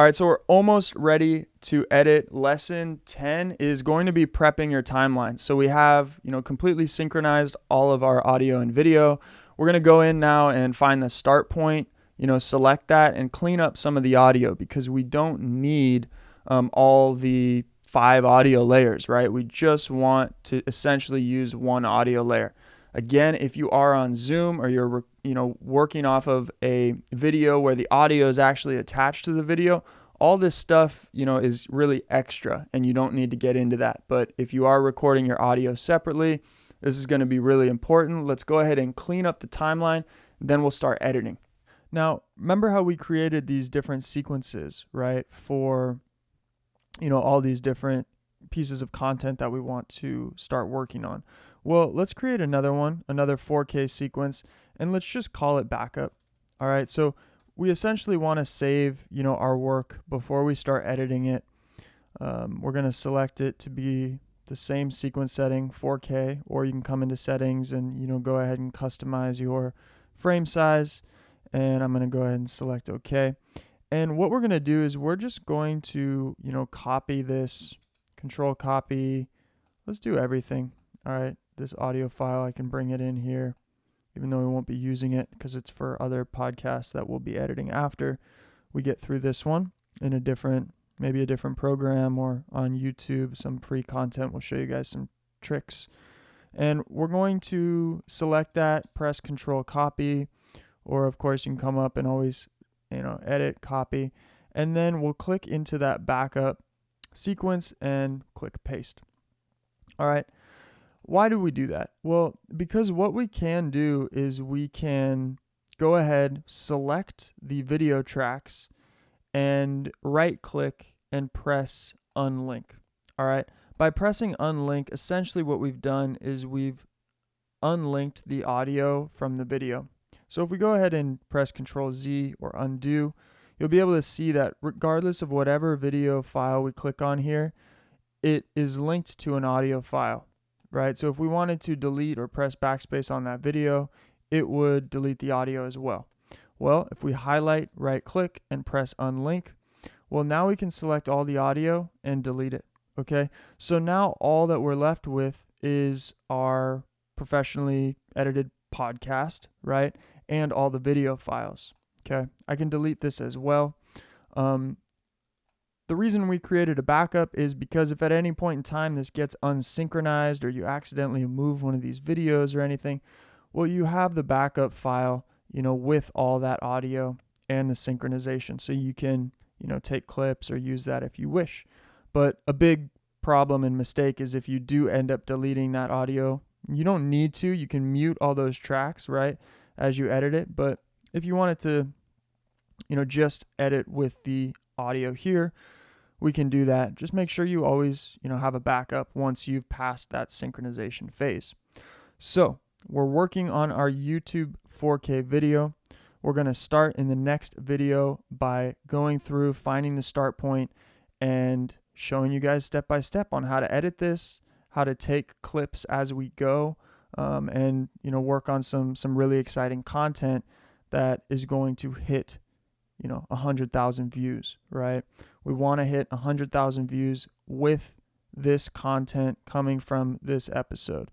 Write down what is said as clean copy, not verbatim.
All right, so we're almost ready to edit. Lesson 10 is going to be prepping your timeline. So we have, completely synchronized all of our audio and video. We're going to go in now and find the start point, select that and clean up some of the audio because we don't need all the 5 audio layers, right? We just want to essentially use one audio layer. Again, if you are on Zoom or you're working off of a video where the audio is actually attached to the video, all this stuff is really extra and you don't need to get into that. But if you are recording your audio separately, this is going to be really important. Let's go ahead and clean up the timeline, then we'll start editing. Now, remember how we created these different sequences, right, for all these different pieces of content that we want to start working on. Well, let's create another one, another 4K sequence, and let's just call it backup. All right, so we essentially want to save, our work before we start editing it. We're going to select it to be the same sequence setting, 4K, or you can come into settings and, go ahead and customize your frame size. And I'm going to go ahead and select OK. And what we're going to do is we're just going to, copy this, control copy. Let's do everything. All right, this audio file, I can bring it in here, even though we won't be using it because it's for other podcasts that we'll be editing after we get through this one in maybe a different program or on YouTube, some free content. We'll show you guys some tricks. And we're going to select that, press Control Copy, or of course you can come up and always, edit, copy, and then we'll click into that backup sequence and click Paste. All right. Why do we do that? Well, because what we can do is we can go ahead, select the video tracks, and right-click and press Unlink. All right. By pressing Unlink, essentially what we've done is we've unlinked the audio from the video. So if we go ahead and press Control-Z or Undo, you'll be able to see that regardless of whatever video file we click on here, it is linked to an audio file. Right, so if we wanted to delete or press backspace on that video, it would delete the audio as well. Well, if we highlight, right click, and press unlink, well, now we can select all the audio and delete it. Okay, so now all that we're left with is our professionally edited podcast, right, and all the video files. Okay, I can delete this as well. The reason we created a backup is because if at any point in time this gets unsynchronized or you accidentally move one of these videos or anything, well, you have the backup file, with all that audio and the synchronization. So you can, take clips or use that if you wish. But a big problem and mistake is if you do end up deleting that audio, you don't need to. You can mute all those tracks, right, as you edit it. But if you wanted to, just edit with the audio here, we can do that. Just make sure you always, have a backup once you've passed that synchronization phase. So we're working on our YouTube 4K video. We're going to start in the next video by going through, finding the start point, and showing you guys step by step on how to edit this, how to take clips as we go, and work on some really exciting content that is going to hit 100,000 views, right? We want to hit 100,000 views with this content coming from this episode.